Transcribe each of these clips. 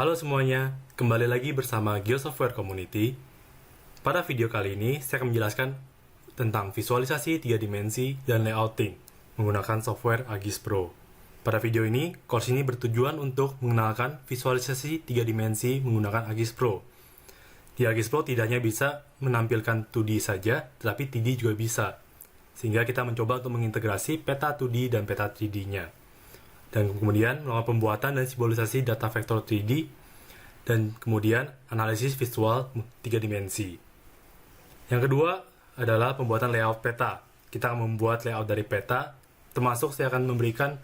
Halo semuanya, kembali lagi bersama GeoSoftware Community. Pada video kali ini, saya akan menjelaskan tentang visualisasi 3 dimensi dan layouting menggunakan software ArcGIS Pro. Pada video ini, course ini bertujuan untuk mengenalkan visualisasi 3 dimensi menggunakan ArcGIS Pro. Di ArcGIS Pro tidak hanya bisa menampilkan 2D saja, tetapi 3D juga bisa. Sehingga kita mencoba untuk mengintegrasi peta 2D dan peta 3D-nya. Dan kemudian melakukan pembuatan dan simbolisasi data vektor 3D, dan kemudian analisis visual 3 dimensi. Yang kedua adalah pembuatan layout peta. Kita akan membuat layout dari peta, termasuk saya akan memberikan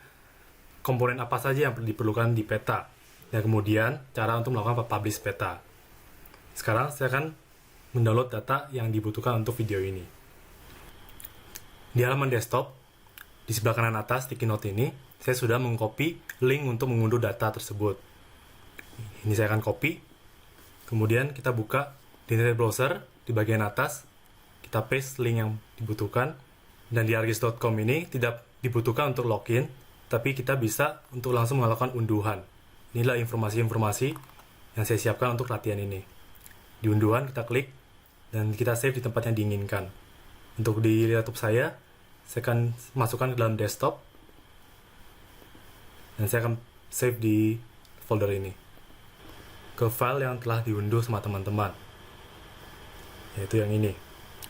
komponen apa saja yang diperlukan di peta, dan kemudian cara untuk melakukan publish peta. Sekarang saya akan mendownload data yang dibutuhkan untuk video ini. Di halaman desktop, di sebelah kanan atas sticky note ini, saya sudah mengcopy link untuk mengunduh data tersebut. Ini saya akan copy, kemudian kita buka di internet browser, di bagian atas, kita paste link yang dibutuhkan, dan di arcgis.com ini tidak dibutuhkan untuk login, tapi kita bisa untuk langsung melakukan unduhan. Inilah informasi-informasi yang saya siapkan untuk latihan ini. Di unduhan kita klik, dan kita save di tempat yang diinginkan. Untuk di laptop saya akan masukkan ke dalam desktop, dan saya akan save di folder ini ke file yang telah diunduh sama teman-teman, yaitu yang ini.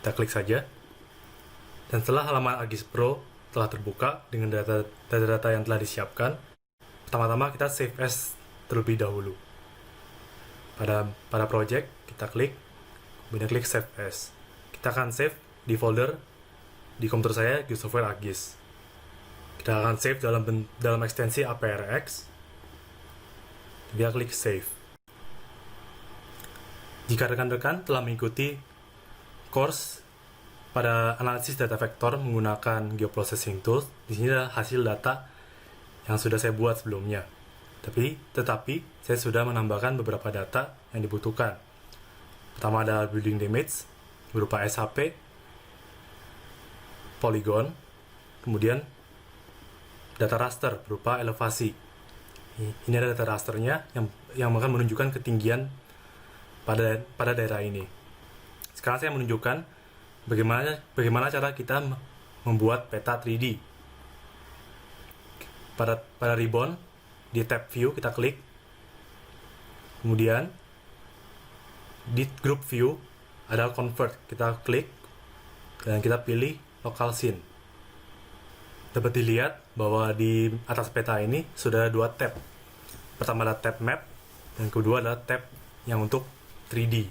Kita klik saja, dan setelah halaman ArcGIS Pro telah terbuka dengan data-data yang telah disiapkan, pertama-tama kita save as terlebih dahulu. Pada project kita klik, kemudian klik save as. Kita akan save di folder di komputer saya GeoSoftware ArcGIS. Kita akan save dalam ekstensi APRX. Kita klik save. Jika rekan-rekan telah mengikuti course pada analisis data vektor menggunakan geoprocessing tools, di sini adalah hasil data yang sudah saya buat sebelumnya. Tetapi saya sudah menambahkan beberapa data yang dibutuhkan. Pertama adalah building damage berupa SHP, polygon, kemudian data raster berupa elevasi. Ini adalah data rasternya yang akan menunjukkan ketinggian pada daerah ini. Sekarang saya menunjukkan bagaimana cara kita membuat peta 3D. Pada ribbon, di tab view kita klik, kemudian di group view ada convert, kita klik, dan kita pilih local scene. Dapat dilihat bahwa di atas peta ini sudah ada 2 tab. Pertama adalah tab map, dan kedua adalah tab yang untuk 3D.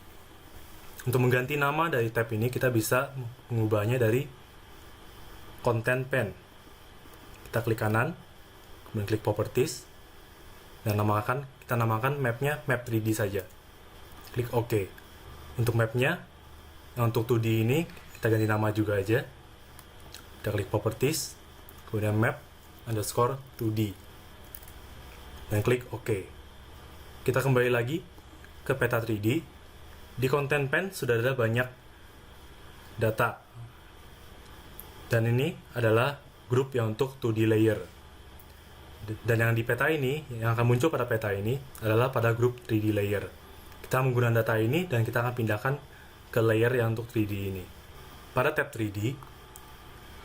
Untuk mengganti nama dari tab ini, kita bisa mengubahnya dari content pane. Kita klik kanan, kemudian klik properties, dan kita namakan mapnya map 3D saja. Klik OK. Untuk mapnya, untuk 2D ini, kita ganti nama juga aja. Kita klik properties, kemudian map underscore 2D, dan klik OK. Kita kembali lagi ke peta 3D. Di content pane sudah ada banyak data, dan ini adalah grup yang untuk 2D layer. Dan yang di peta ini, yang akan muncul pada peta ini adalah pada grup 3D layer. Kita menggunakan data ini dan kita akan pindahkan ke layer yang untuk 3D ini. Pada tab 3D,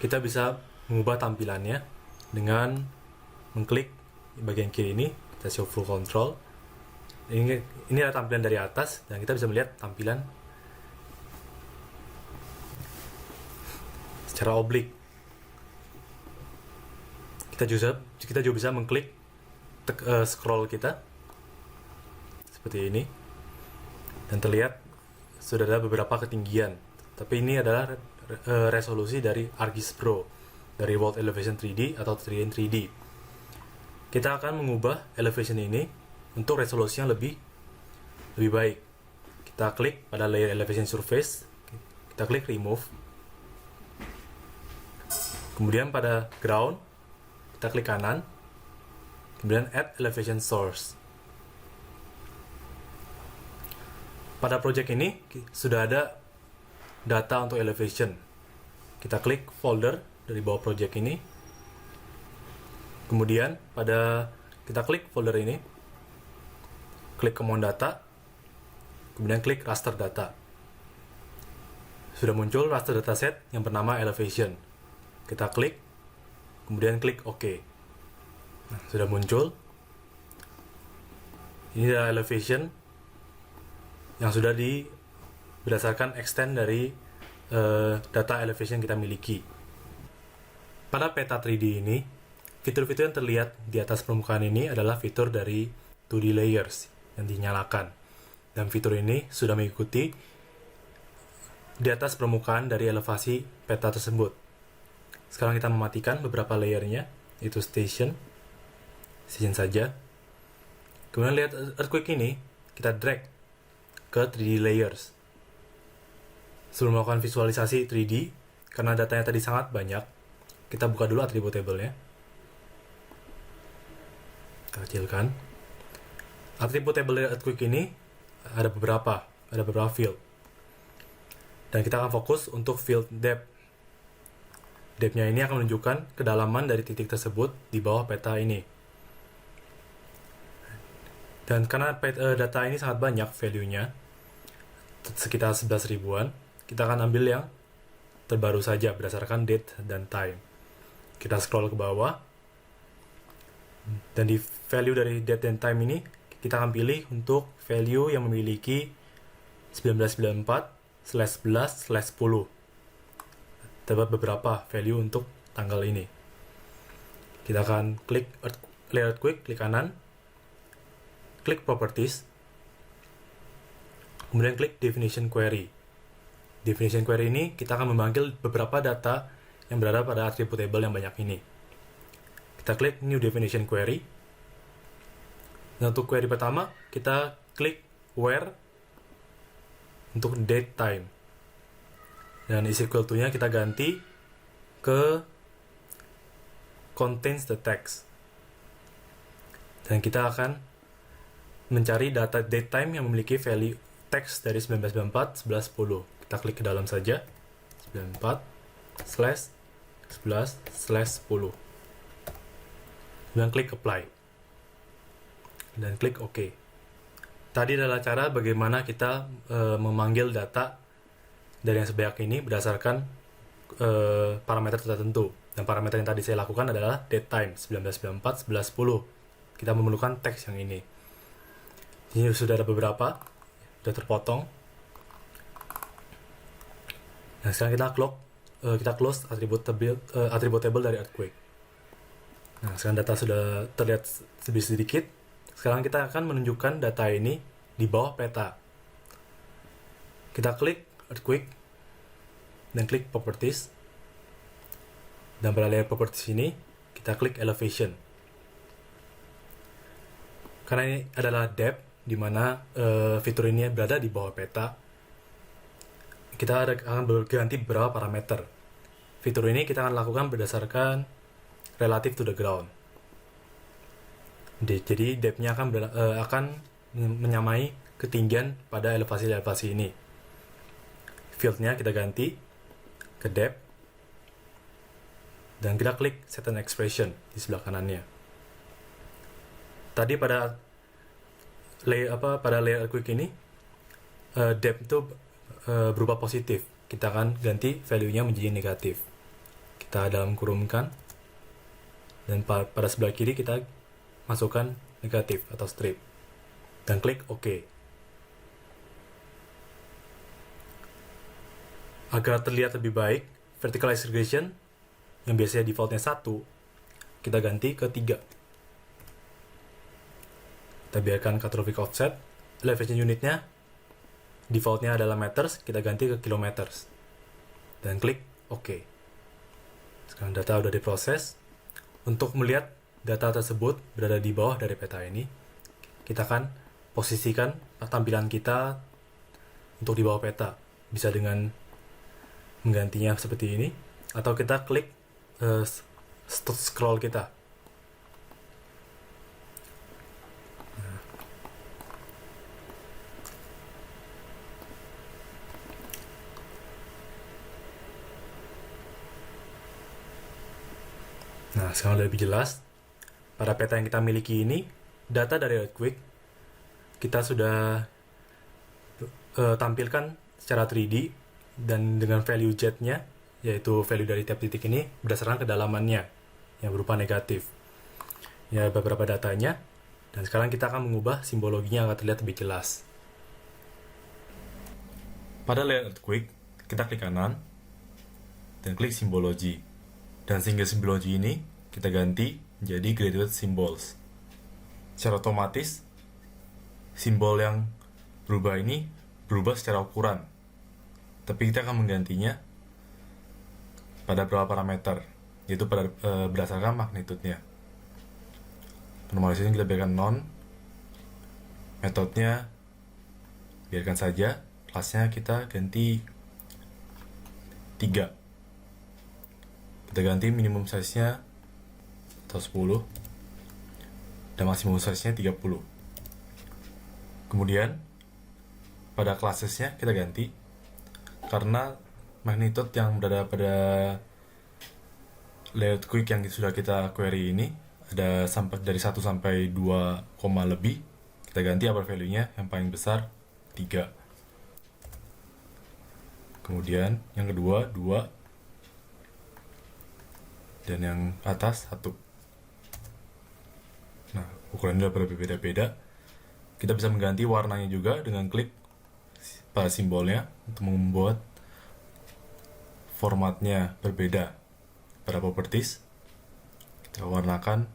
kita bisa mengubah tampilannya dengan mengklik di bagian kiri ini, kita show full control. Ini adalah tampilan dari atas, dan kita bisa melihat tampilan secara oblik. Kita juga bisa mengklik scroll kita seperti ini, dan terlihat sudah ada beberapa ketinggian. Tapi ini adalah resolusi dari ArcGIS Pro, dari World Elevation 3D atau 3D in 3D. Kita akan mengubah elevation ini untuk resolusi yang lebih baik. Kita klik pada layer elevation surface, kita klik remove, kemudian pada ground kita klik kanan, kemudian add elevation source. Pada project ini sudah ada data untuk elevation. Kita klik folder dari bawah project ini, kemudian kita klik folder ini, klik command data, kemudian klik raster data. Sudah muncul raster dataset yang bernama elevation. Kita klik, kemudian klik OK. Nah, sudah muncul. Ini adalah elevation yang sudah berdasarkan extend dari data elevation yang kita miliki. Pada peta 3D ini, fitur-fitur yang terlihat di atas permukaan ini adalah fitur dari 2D layers yang dinyalakan. Dan fitur ini sudah mengikuti di atas permukaan dari elevasi peta tersebut. Sekarang kita mematikan beberapa layernya, yaitu station saja. Kemudian lihat earthquake ini, kita drag ke 3D layers. Sebelum melakukan visualisasi 3D, karena datanya tadi sangat banyak, kita buka dulu attribute table-nya. Kita kecilkan. Attribute table dari earthquake ini ada beberapa field. Dan kita akan fokus untuk field depth. Depth-nya ini akan menunjukkan kedalaman dari titik tersebut di bawah peta ini. Dan karena data ini sangat banyak value-nya, sekitar 11 ribuan, kita akan ambil yang terbaru saja berdasarkan date dan time. Kita scroll ke bawah, dan di value dari date dan time ini, kita akan pilih untuk value yang memiliki 1994/11/10. Terdapat beberapa value untuk tanggal ini. Kita akan klik layer earthquake, klik kanan, klik properties, kemudian klik definition query. Definition query ini kita akan memanggil beberapa data yang berada pada attribute table yang banyak ini. Kita klik new definition query. Dan untuk query pertama, kita klik where untuk date time. Dan is equal to-nya kita ganti ke contains the text. Dan kita akan mencari data date time yang memiliki value text dari 1994/11/10. Kita klik ke dalam saja, 94/11/10. Dan klik apply. Dan klik OK. Tadi adalah cara bagaimana kita memanggil data dari yang sebanyak ini berdasarkan parameter tertentu. Dan parameter yang tadi saya lakukan adalah date time, 1994/11/10. Kita memerlukan teks yang ini. Ini sudah ada beberapa, sudah terpotong. Nah, sekarang kita close attribute table dari earthquake. Nah, sekarang data sudah terlihat sedikit. Sekarang kita akan menunjukkan data ini di bawah peta. Kita klik earthquake dan klik properties. Dan pada layer properties ini, kita klik elevation. Karena ini adalah depth, di mana fitur ini berada di bawah peta, kita akan berganti beberapa parameter. Fitur ini kita akan lakukan berdasarkan relative to the ground. Jadi depth-nya akan menyamai ketinggian pada elevasi-elevasi ini. Field-nya kita ganti ke depth, dan kita klik set an expression di sebelah kanannya. Tadi pada layer earthquake ini, depth itu berubah positif. Kita akan ganti value-nya menjadi negatif. Kita dalam kurungkan, dan pada sebelah kiri kita masukkan negatif atau strip, dan klik OK. Agar terlihat lebih baik, vertical segregation yang biasanya defaultnya 1, kita ganti ke 3. Kita biarkan catastrophic offset. Elevation unitnya defaultnya adalah meters, kita ganti ke kilometers, dan klik OK. Sekarang data sudah diproses. Untuk melihat data tersebut berada di bawah dari peta ini, kita akan posisikan tampilan kita untuk di bawah peta. Bisa dengan menggantinya seperti ini, atau kita klik scroll kita. Nah, sekarang lebih jelas. Pada peta yang kita miliki ini, data dari earthquake kita sudah tampilkan secara 3D dan dengan value Z-nya, yaitu value dari tiap titik ini berdasarkan kedalamannya yang berupa negatif. Ya, beberapa datanya, dan sekarang kita akan mengubah simbologinya agar terlihat lebih jelas. Pada layer earthquake, kita klik kanan dan klik simbologi. Dan single simbologi ini kita ganti menjadi graduated symbols. Secara otomatis, simbol yang berubah ini berubah secara ukuran. Tapi kita akan menggantinya pada beberapa parameter, yaitu berdasarkan magnitude-nya. Normalisasi kita biarkan non, metodenya biarkan saja, kelasnya kita ganti 3. Kita ganti minimum size-nya atau 10 dan maksimum size-nya 30. Kemudian pada classes-nya kita ganti karena magnitude yang berada pada layout quick yang sudah kita query ini ada dari 1 sampai 2, lebih. Kita ganti upper value-nya yang paling besar 3. Kemudian yang kedua 2 dan yang atas 1. Nah, ukurannya udah berbeda-beda. Kita bisa mengganti warnanya juga dengan klik pada simbolnya untuk membuat formatnya berbeda. Pada properties kita warnakan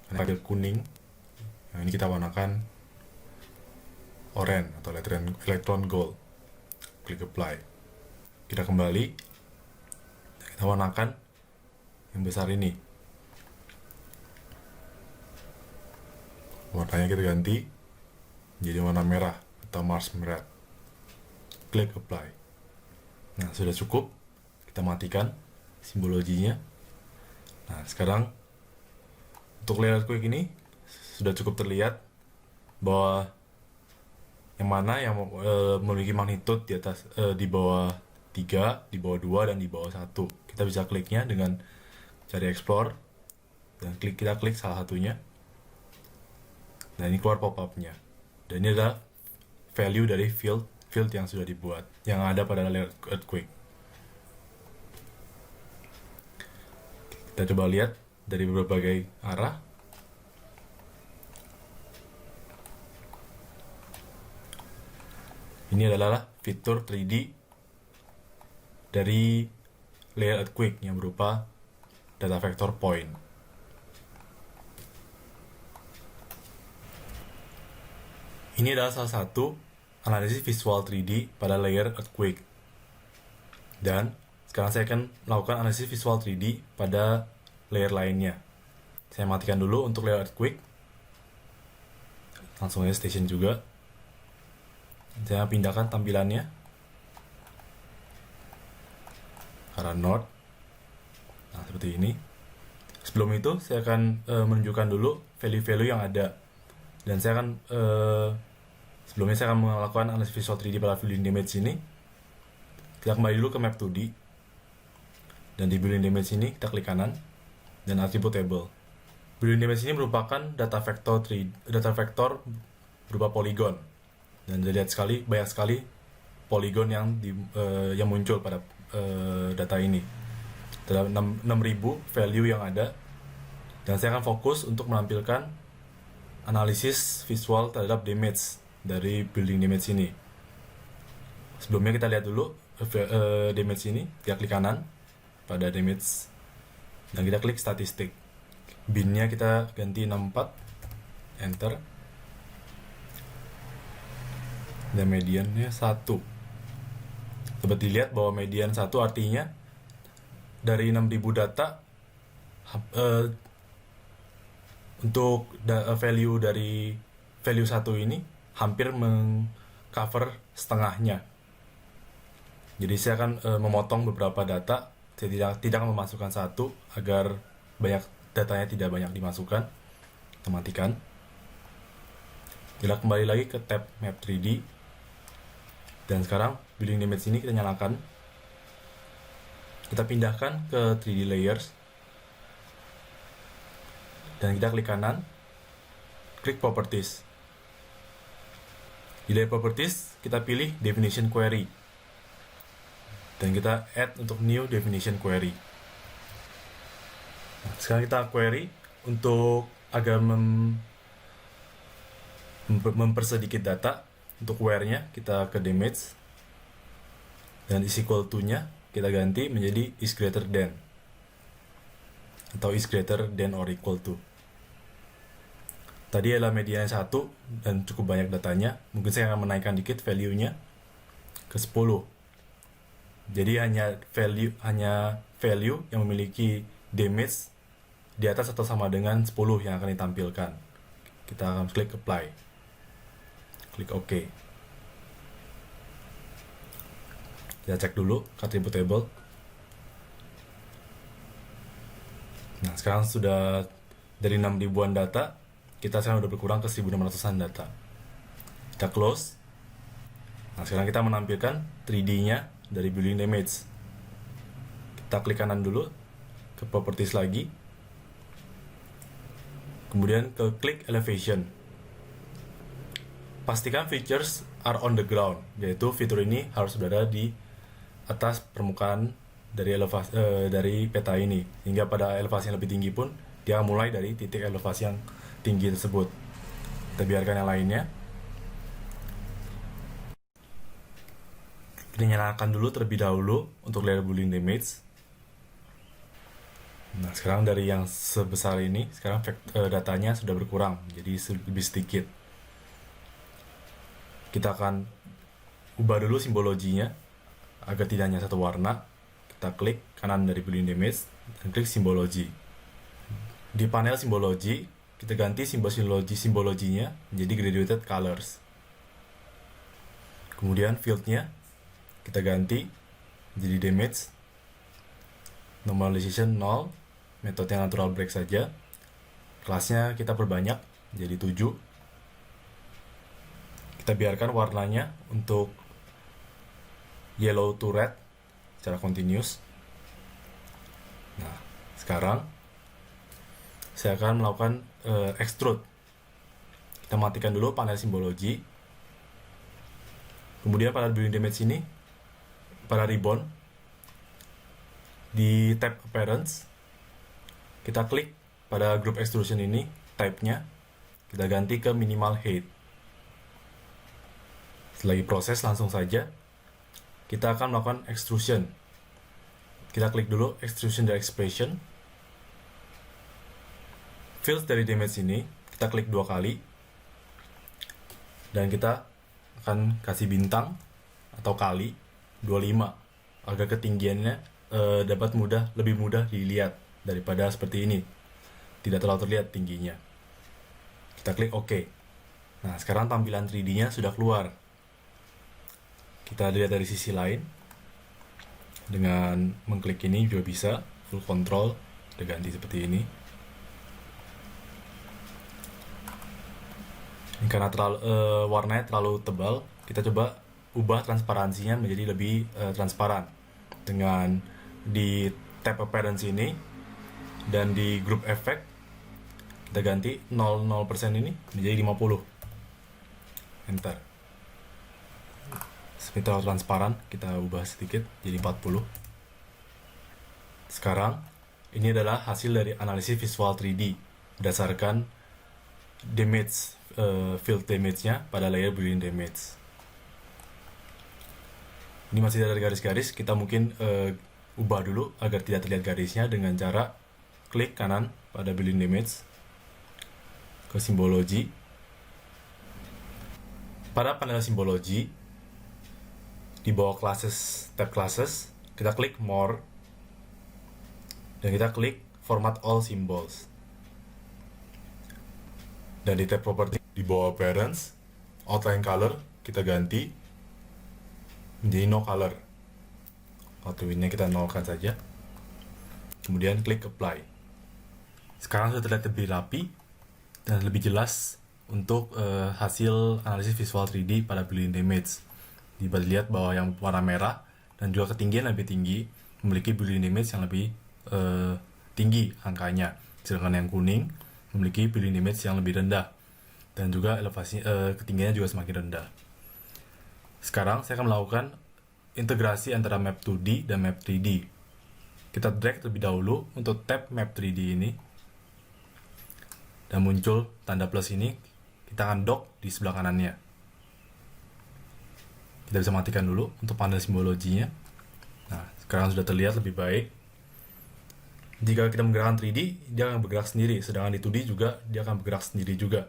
pada kuning, yang ini kita warnakan oranye atau electron gold. Klik apply. Kita kembali, kita warnakan yang besar ini. Warnanya kita ganti menjadi warna merah atau Mars red. Klik apply. Nah, sudah cukup. Kita matikan simbologinya. Nah, sekarang untuk layer quick ini sudah cukup terlihat bahwa yang mana yang memiliki magnitude di atas di bawah 3, di bawah 2 dan di bawah 1. Kita bisa kliknya dengan cari explore dan kita klik salah satunya. Nah, ini keluar pop-up-nya. Dan ini adalah value dari field yang sudah dibuat, yang ada pada layer earthquake. Kita coba lihat dari berbagai arah. Ini adalah fitur 3D dari layer earthquake yang berupa data vector point. Ini adalah salah satu analisis visual 3D pada layer earthquake. Dan sekarang saya akan melakukan analisis visual 3D pada layer lainnya. Saya matikan dulu untuk layer earthquake. Langsung aja station juga. Saya pindahkan tampilannya ke arah north. Nah, seperti ini. Sebelum itu, saya akan menunjukkan dulu value-value yang ada. Dan saya akan sebelumnya saya akan melakukan analisis visual 3D pada building damage ini. Kita kembali dulu ke map 2D. Dan di building damage ini kita klik kanan dan attribute table. Building damage ini merupakan data vector berupa polygon. Dan dilihat banyak sekali polygon yang muncul pada data ini. Ada 6.000 value yang ada. Dan saya akan fokus untuk menampilkan analisis visual terhadap damage dari building damage ini. Sebelumnya kita lihat dulu damage ini. Kita klik kanan pada damage dan kita klik statistik. Bin-nya kita ganti 64, enter. Dan mediannya 1. Dapat dilihat bahwa median 1 artinya dari 6.000 data untuk value dari value 1 ini hampir mengcover setengahnya. Jadi saya akan memotong beberapa data. Saya tidak akan memasukkan satu agar datanya tidak banyak dimasukkan. Kita matikan. Kita kembali lagi ke tab map 3D. Dan sekarang building damage ini kita nyalakan. Kita pindahkan ke 3D layers. Dan kita klik kanan. Klik properties. Di layer properties, kita pilih definition query. Dan kita add untuk new definition query. Nah, sekarang kita query untuk agar mempersedikit data. Untuk where-nya, kita ke damage. Dan is equal to-nya, kita ganti menjadi is greater than. Atau is greater than or equal to. Tadi adalah medianya 1 dan cukup banyak datanya. Mungkin saya akan menaikkan dikit value-nya ke 10. Jadi hanya value yang memiliki damage di atas atau sama dengan 10 yang akan ditampilkan. Kita akan klik apply. Klik OK. Kita cek dulu attribute table. Nah, sekarang sudah dari 6 ribuan data, kita sekarang sudah berkurang ke 1.600-an data. Kita close. Nah, sekarang kita menampilkan 3D-nya dari building damage. Kita klik kanan dulu ke properties lagi. Kemudian ke klik elevation. Pastikan features are on the ground, yaitu fitur ini harus berada di atas permukaan dari peta ini, hingga pada elevasi yang lebih tinggi pun dia mulai dari titik elevasi yang tinggi tersebut. Kita biarkan yang lainnya. Kita nyalakan dulu terlebih dahulu untuk layer building damage. Nah, sekarang dari yang sebesar ini, sekarang datanya sudah berkurang, jadi lebih sedikit. Kita akan ubah dulu simbologinya agar tidak hanya satu warna. Kita klik kanan dari building damage dan klik simbologi. Di panel simbologi, kita ganti simbologinya menjadi graduated colors. Kemudian field-nya kita ganti menjadi damage, normalization 0, metode natural break saja. Kelasnya kita perbanyak jadi 7. Kita biarkan warnanya untuk yellow to red secara continuous. Nah, sekarang saya akan melakukan extrude. Kita matikan dulu panel simbologi. Kemudian pada building damage ini, pada ribbon, di tab appearance, kita klik pada group extrusion ini, type-nya, kita ganti ke minimal height. Setelah proses langsung saja, kita akan melakukan extrusion. Kita klik dulu extrusion dari expression. Fields dari damage ini, kita klik 2 kali. Dan kita akan kasih bintang atau kali 25 agar ketinggiannya dapat lebih mudah dilihat daripada seperti ini, tidak terlalu terlihat tingginya. Kita klik OK. Nah, sekarang tampilan 3D-nya sudah keluar. Kita lihat dari sisi lain. Dengan mengklik ini juga bisa full control, kita ganti seperti ini. Ini karena warnanya terlalu tebal, kita coba ubah transparansinya menjadi lebih transparan dengan di tab appearance ini, dan di group effect kita ganti 00% ini menjadi 50. Enter. Seperti terlalu transparan, kita ubah sedikit jadi 40. Sekarang ini adalah hasil dari analisis visual 3D berdasarkan damage, field damage-nya pada layer building damage. Ini masih ada garis-garis, kita mungkin ubah dulu agar tidak terlihat garisnya dengan cara klik kanan pada building damage, ke simbologi. Pada panel simbologi, di bawah classes, tab classes, kita klik more, dan kita klik format all symbols. Dan di tab property, di bawah appearance, outline color, kita ganti menjadi no color. Outline-nya kita nolkan saja. Kemudian klik apply. Sekarang sudah terlihat lebih rapi dan lebih jelas untuk hasil analisis visual 3D pada building damage. Dapat dilihat bahwa yang warna merah dan juga ketinggian lebih tinggi memiliki building damage yang lebih tinggi angkanya, sedangkan yang kuning memiliki building damage yang lebih rendah dan juga elevasi ketinggiannya juga semakin rendah. Sekarang saya akan melakukan integrasi antara map 2D dan map 3D. Kita drag terlebih dahulu untuk tab map 3D ini. Dan muncul tanda plus ini, kita akan dock di sebelah kanannya. Kita bisa matikan dulu untuk panel simbologinya. Nah, sekarang sudah terlihat lebih baik. Jika kita menggerakkan 3D, dia akan bergerak sendiri. Sedangkan di 2D juga, dia akan bergerak sendiri juga.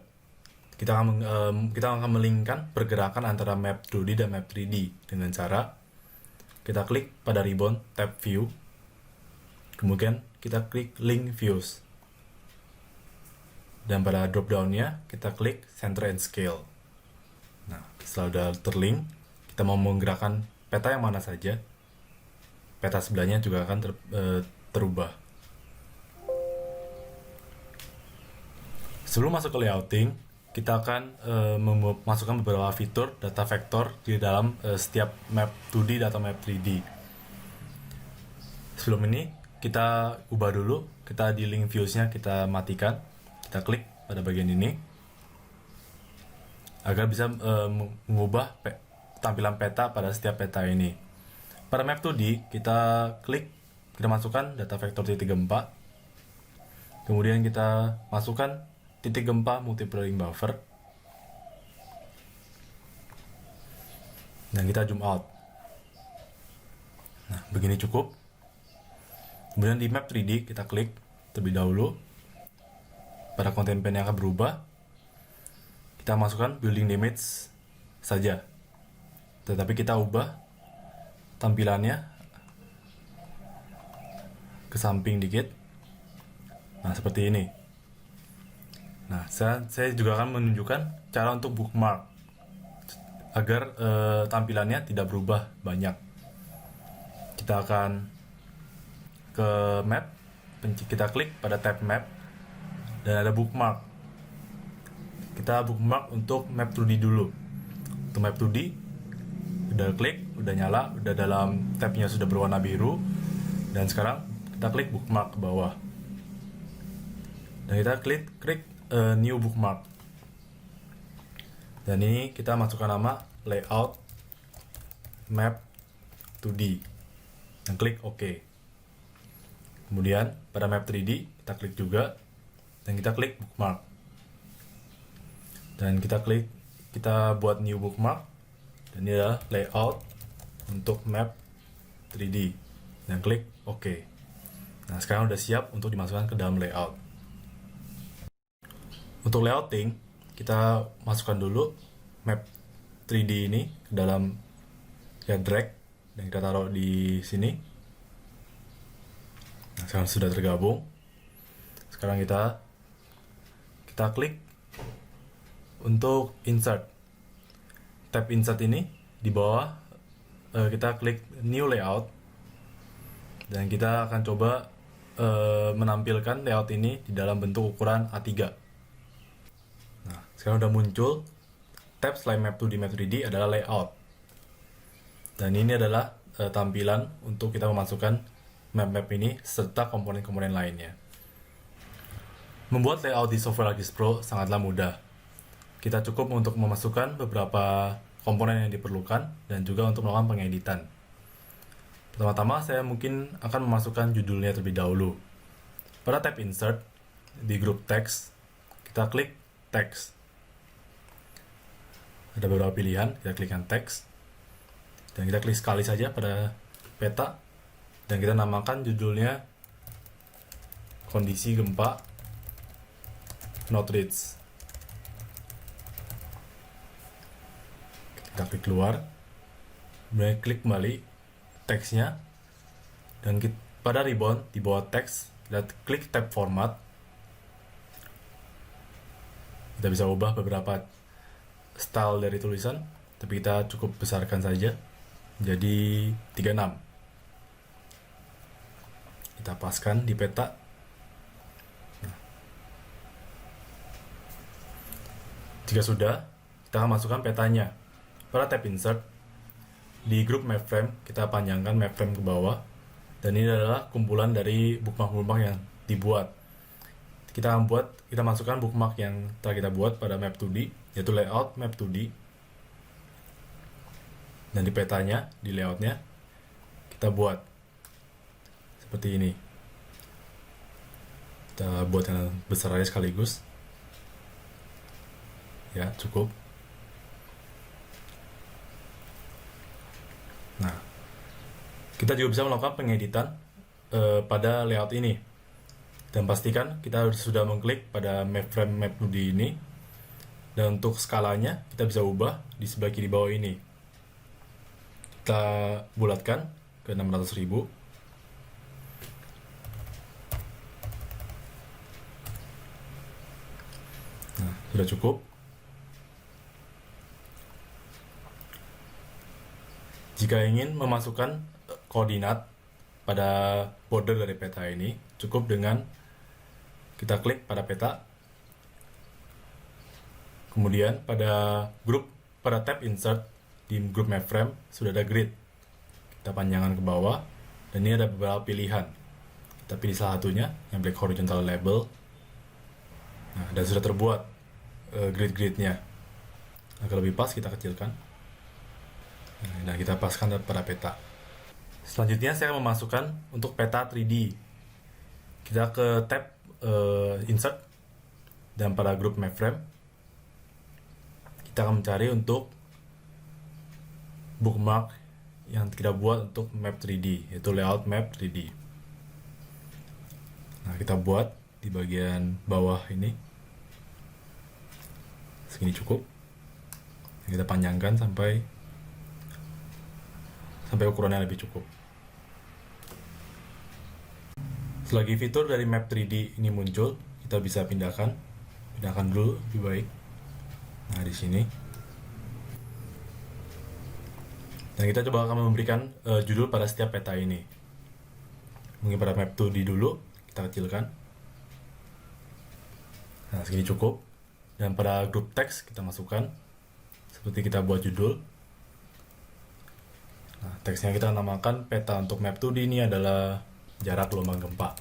Kita akan melingkan pergerakan antara map 2D dan map 3D dengan cara kita klik pada ribbon tab view, kemudian kita klik link views, dan pada drop down-nya kita klik center and scale. Nah, setelah sudah terlink, kita mau menggerakkan peta yang mana saja, peta sebelahnya juga akan terubah. Sebelum masuk ke layouting, kita akan memasukkan beberapa fitur data vektor di dalam setiap map 2D atau map 3D. Sebelum ini, kita ubah dulu, kita di link views-nya kita matikan, kita klik pada bagian ini, agar bisa mengubah tampilan peta pada setiap peta ini. Pada map 2D, kita klik, kita masukkan data vektor titik gempa, kemudian kita masukkan titik gempa multiplying buffer, dan kita zoom out. Nah, begini cukup. Kemudian di map 3D kita klik terlebih dahulu pada konten pen yang akan berubah, kita masukkan building damage saja, tetapi kita ubah tampilannya ke samping dikit. Nah, seperti ini. Nah, saya juga akan menunjukkan cara untuk bookmark agar tampilannya tidak berubah banyak. Kita akan ke map, kita klik pada tab map, dan ada bookmark. Kita bookmark untuk map 2D dulu. Untuk map 2D, udah klik, udah nyala, udah dalam tabnya sudah berwarna biru, dan sekarang kita klik bookmark ke bawah. Dan kita klik new bookmark, dan ini kita masukkan nama layout map 2D dan klik OK. Kemudian pada map 3D kita klik juga dan kita klik bookmark, dan kita buat new bookmark, dan ini adalah layout untuk map 3D dan klik OK. Nah, sekarang udah siap untuk dimasukkan ke dalam layout. Untuk layouting, kita masukkan dulu map 3D ini ke dalam, ya drag, dan kita taruh di sini. Nah, sekarang sudah tergabung. Sekarang kita klik untuk insert. Tab insert ini di bawah, kita klik new layout, dan kita akan coba menampilkan layout ini di dalam bentuk ukuran A3. Nah, sekarang udah muncul tab selain map 2D map 3D adalah layout, dan ini adalah tampilan untuk kita memasukkan map-map ini serta komponen-komponen lainnya. Membuat layout di software ArcGIS Pro sangatlah mudah. Kita cukup untuk memasukkan beberapa komponen yang diperlukan dan juga untuk melakukan pengeditan. Pertama-tama saya mungkin akan memasukkan judulnya terlebih dahulu. Pada tab insert di grup text, kita klik text. Ada beberapa pilihan, kita klikkan text, dan kita klik sekali saja pada peta, dan kita namakan judulnya kondisi gempa not reached. Kita klik keluar, kemudian klik kembali teksnya, dan pada ribbon di bawah teks kita klik tab format. Kita bisa ubah beberapa style dari tulisan, tapi kita cukup besarkan saja jadi 36. Kita paskan di peta. Jika sudah, kita akan masukkan petanya. Pada tab insert di grup map frame, kita panjangkan map frame ke bawah, dan ini adalah kumpulan dari bookmark-bookmark yang dibuat. Kita masukkan bookmark yang telah kita buat pada map 2D, yaitu layout map 2D. Dan di petanya, di layoutnya, kita buat seperti ini. Kita buat yang besar aja sekaligus. Ya, cukup. Nah, kita juga bisa melakukan pengeditan pada layout ini. Dan pastikan kita sudah mengklik pada map frame map 2D ini. Dan untuk skalanya, kita bisa ubah di sebelah kiri bawah ini. Kita bulatkan ke 600.000. Nah, sudah cukup. Jika ingin memasukkan koordinat pada border dari peta ini, cukup dengan kita klik pada peta, kemudian pada tab insert di group map frame sudah ada grid. Kita panjangkan ke bawah, dan ini ada beberapa pilihan. Kita pilih salah satunya yang black horizontal label. Nah, dan sudah terbuat grid-gridnya. Agar lebih pas kita kecilkan. Nah, kita paskan pada peta. Selanjutnya saya akan memasukkan untuk peta 3D. Kita ke tab insert, dan pada group map frame kita akan mencari untuk bookmark yang kita buat untuk map 3D, yaitu layout map 3D. Nah, kita buat di bagian bawah ini. Segini cukup. Kita panjangkan sampai ukurannya lebih cukup. Selagi fitur dari map 3D ini muncul, kita bisa pindahkan dulu lebih baik. Nah, di sini. Dan kita coba akan memberikan judul pada setiap peta ini. Mungkin pada map 2D dulu, kita kecilkan. Nah, segini cukup. Dan pada group text kita masukkan seperti kita buat judul. Nah, teksnya kita namakan peta untuk map 2D ini adalah jarak gelombang gempa.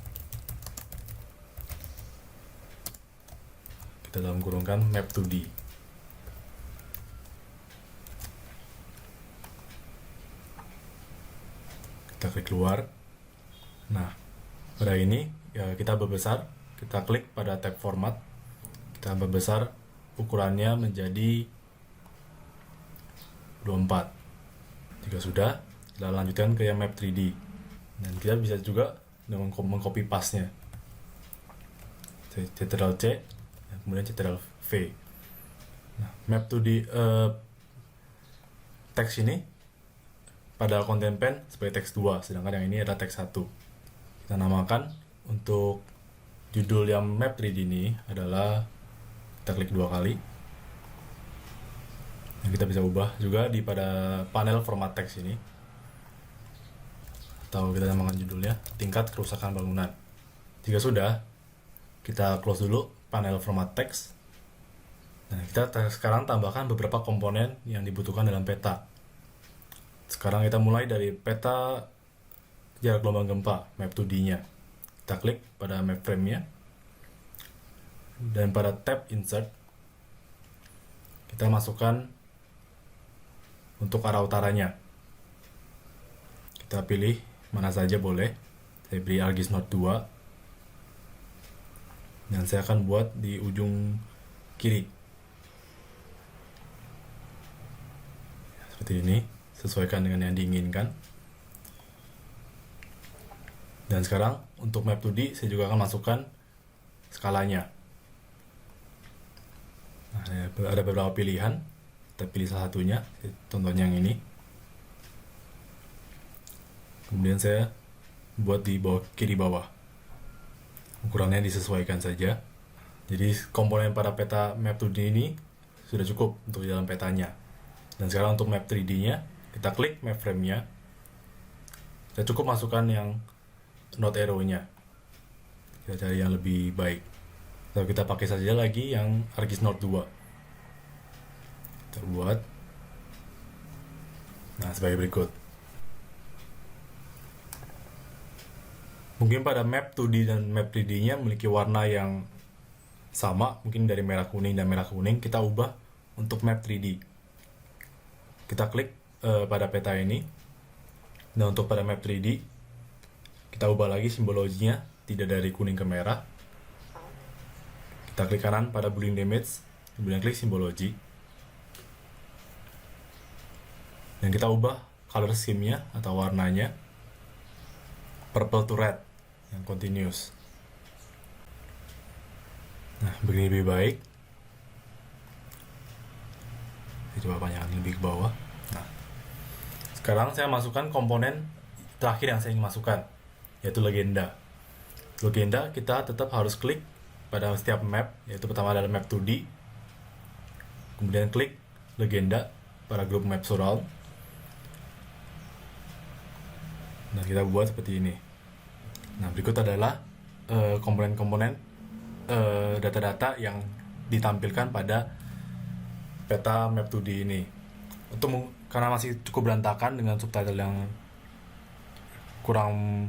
Kita dalam kurungkan map 2D. Kita klik keluar. Nah, pada ini ya kita berbesar. Kita klik pada tab format. Kita berbesar ukurannya menjadi 24. Jika sudah, kita lanjutkan ke yang map 3D. Dan kita bisa juga dengan mengcopy paste-nya. Ctrl C, dan kemudian Ctrl V. Nah, map 2D teks ini pada content pen sebagai teks 2, sedangkan yang ini adalah teks 1. Kita namakan untuk judul yang map 3D ini adalah, kita klik 2 kali. Dan kita bisa ubah juga di pada panel format teks ini. Atau kita namakan judulnya tingkat kerusakan bangunan. Jika sudah, kita close dulu panel format teks. Nah, kita sekarang tambahkan beberapa komponen yang dibutuhkan dalam peta. Sekarang kita mulai dari peta jarak gelombang gempa, map 2D-nya. Kita klik pada map frame-nya. Dan pada tab insert, kita masukkan untuk arah utaranya. Kita pilih mana saja boleh. Saya beri Argis North 2. Dan saya akan buat di ujung kiri. Seperti ini. Sesuaikan dengan yang diinginkan. Dan sekarang untuk map 2D saya juga akan masukkan skalanya. Nah, ada beberapa pilihan. Kita pilih salah satunya, contohnya yang ini. Kemudian saya buat di kiri bawah. Ukurannya disesuaikan saja. Jadi komponen pada peta map 2D ini sudah cukup untuk di dalam petanya. Dan sekarang untuk map 3D-nya, kita klik map frame-nya. Kita cukup masukkan yang node arrow-nya. Kita cari yang lebih baik. Lalu kita pakai saja lagi yang Argis North 2. Kita buat. Nah, sebagai berikut. Mungkin pada map 2D dan map 3D-nya memiliki warna yang sama, mungkin dari merah kuning dan merah kuning, kita ubah untuk map 3D. Kita klik pada peta ini. Nah, untuk pada map 3D, kita ubah lagi simbologinya, tidak dari kuning ke merah. Kita klik kanan pada boolean damage, kemudian klik simbologi. Dan kita ubah color scheme-nya atau warnanya purple to red yang continuous. Nah, begini lebih baik. Saya coba panjangkan lebih ke bawah. Nah, sekarang saya masukkan komponen terakhir yang saya ingin masukkan, yaitu legenda. Legenda kita tetap harus klik pada setiap map, yaitu pertama adalah map 2D, kemudian klik legenda pada grup map surround. Nah, kita buat seperti ini. Nah, berikut adalah komponen-komponen data-data yang ditampilkan pada peta map 2D ini. Karena masih cukup berantakan dengan subtitle yang kurang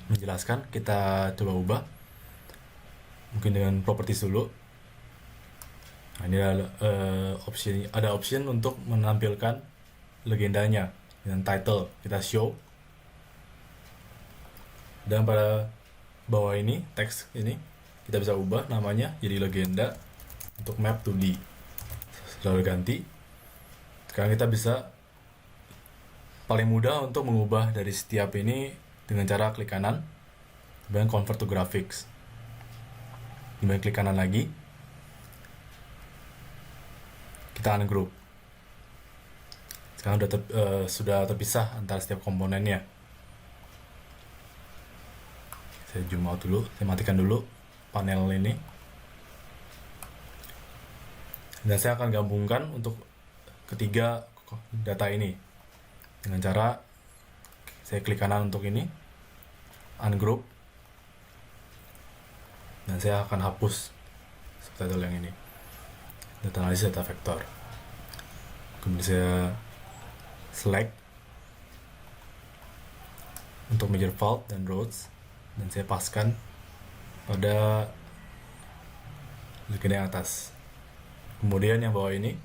menjelaskan, kita coba ubah. Mungkin dengan properties dulu. Nah, ini ada option untuk menampilkan legendanya dengan title, kita show. Dan pada bawah ini, teks ini kita bisa ubah namanya jadi legenda untuk map 2D. Sudah ganti. Sekarang kita bisa paling mudah untuk mengubah dari setiap ini dengan cara klik kanan, kemudian convert to graphics. Kemudian klik kanan lagi, kita ungroup. Sekarang sudah terpisah antara setiap komponennya. Saya zoom out dulu, saya matikan dulu panel ini. Dan saya akan gabungkan untuk ketiga data ini dengan cara saya klik kanan untuk ini, ungroup, dan saya akan hapus subtitle yang ini, data analisis data vektor. Kemudian saya select untuk major fault dan roads, dan saya paskan pada legenda yang atas. Kemudian yang bawah ini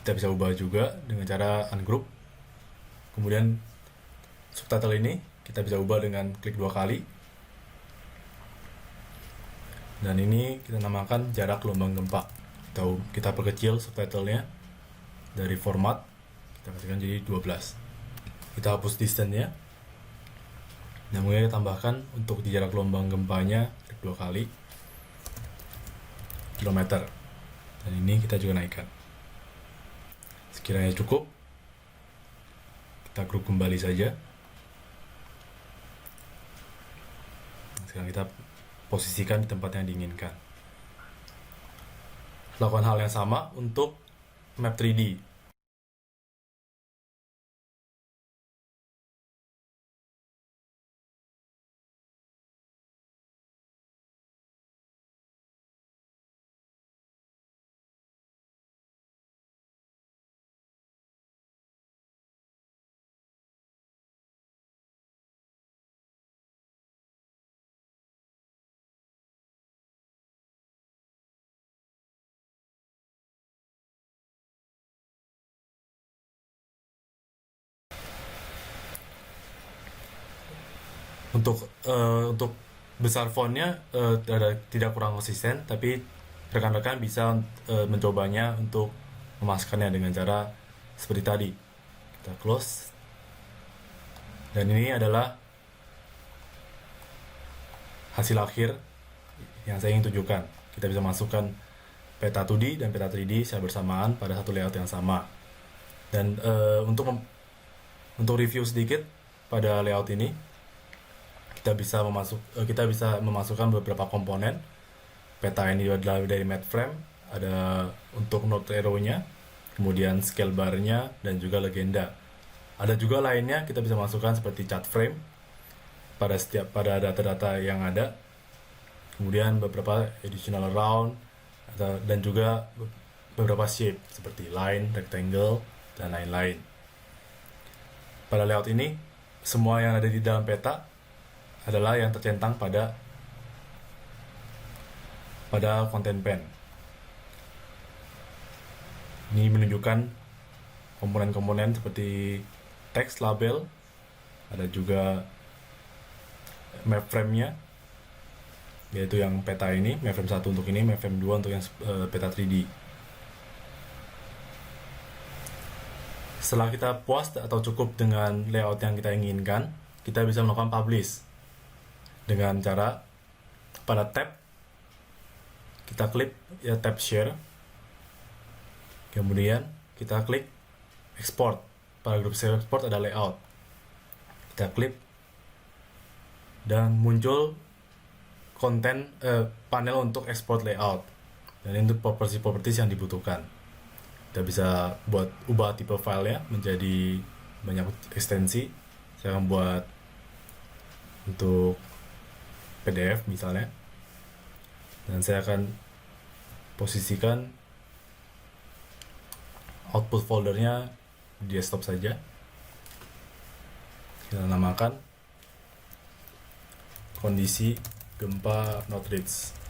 kita bisa ubah juga dengan cara ungroup. Kemudian subtitle ini kita bisa ubah dengan klik 2 kali. Dan ini kita namakan jarak gelombang gempa. Kita perkecil subtitlenya dari format, kita kasihkan jadi 12. Kita hapus distance-nya. Dan kemudian kita tambahkan untuk di jarak gelombang gempanya klik 2 kali, kilometer. Dan ini kita juga naikkan. Sekiranya cukup, kita grup kembali saja. Sekarang kita posisikan di tempat yang diinginkan. Lakukan hal yang sama untuk map 3D. Untuk besar fontnya tidak kurang konsisten, tapi rekan-rekan bisa mencobanya untuk memasukkannya dengan cara seperti tadi. Kita close. Dan ini adalah hasil akhir yang saya ingin tunjukkan. Kita bisa masukkan peta 2D dan peta 3D secara bersamaan pada satu layout yang sama. Dan untuk review sedikit pada layout ini, kita bisa memasukkan beberapa komponen. Peta ini adalah dari matte frame, ada untuk node arrow-nya, kemudian scale bar-nya, dan juga legenda. Ada juga lainnya kita bisa masukkan seperti chart frame pada data-data yang ada, kemudian beberapa additional round, dan juga beberapa shape seperti line, rectangle, dan lain-lain. Pada layout ini, semua yang ada di dalam peta adalah yang tercentang pada content pen. Ini menunjukkan komponen-komponen seperti teks, label, ada juga map frame-nya, yaitu yang peta ini, map frame 1 untuk ini, map frame 2 untuk yang peta 3D. Setelah kita puas atau cukup dengan layout yang kita inginkan, kita bisa melakukan publish dengan cara pada tab kita klik ya tab share, kemudian kita klik export. Pada grup save export ada layout, kita klik dan muncul konten panel untuk export layout, dan ini untuk properties yang dibutuhkan. Kita bisa ubah tipe filenya menjadi banyak ekstensi. Saya akan buat untuk PDF misalnya, dan saya akan posisikan output foldernya di desktop saja. Kita namakan kondisi gempa Northridge.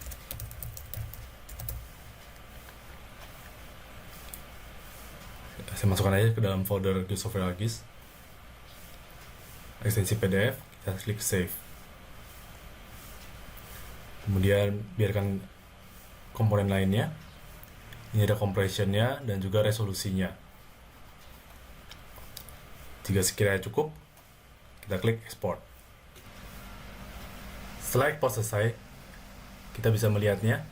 Saya masukkan aja ke dalam folder GeoSoftware AGIS, ekstensi PDF, kita klik save. Kemudian biarkan komponen lainnya. Ini ada compressionnya dan juga resolusinya. Jika sekiranya cukup, kita klik export. Setelah export selesai, kita bisa melihatnya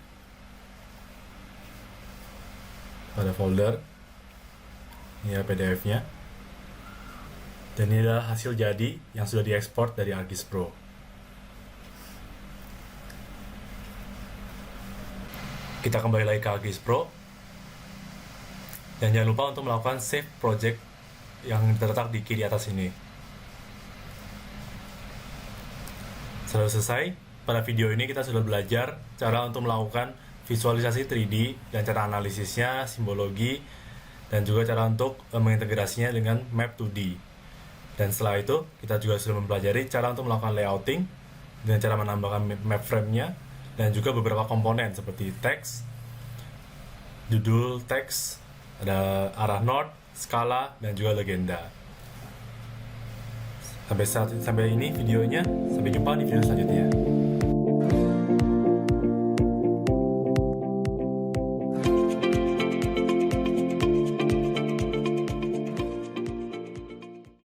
pada folder. Ini adalah PDF-nya, dan ini adalah hasil jadi yang sudah diekspor dari ArcGIS Pro. Kita kembali lagi ke ArcGIS Pro, dan jangan lupa untuk melakukan save project yang terletak di kiri atas ini. Setelah selesai, pada video ini kita sudah belajar cara untuk melakukan visualisasi 3D dan cara analisisnya, simbologi, dan juga cara untuk mengintegrasinya dengan map 2D. Dan setelah itu, kita juga sudah mempelajari cara untuk melakukan layouting dengan cara menambahkan map frame-nya, dan juga beberapa komponen seperti teks, judul teks, ada arah north, skala, dan juga legenda. Sampai ini videonya, sampai jumpa di video selanjutnya.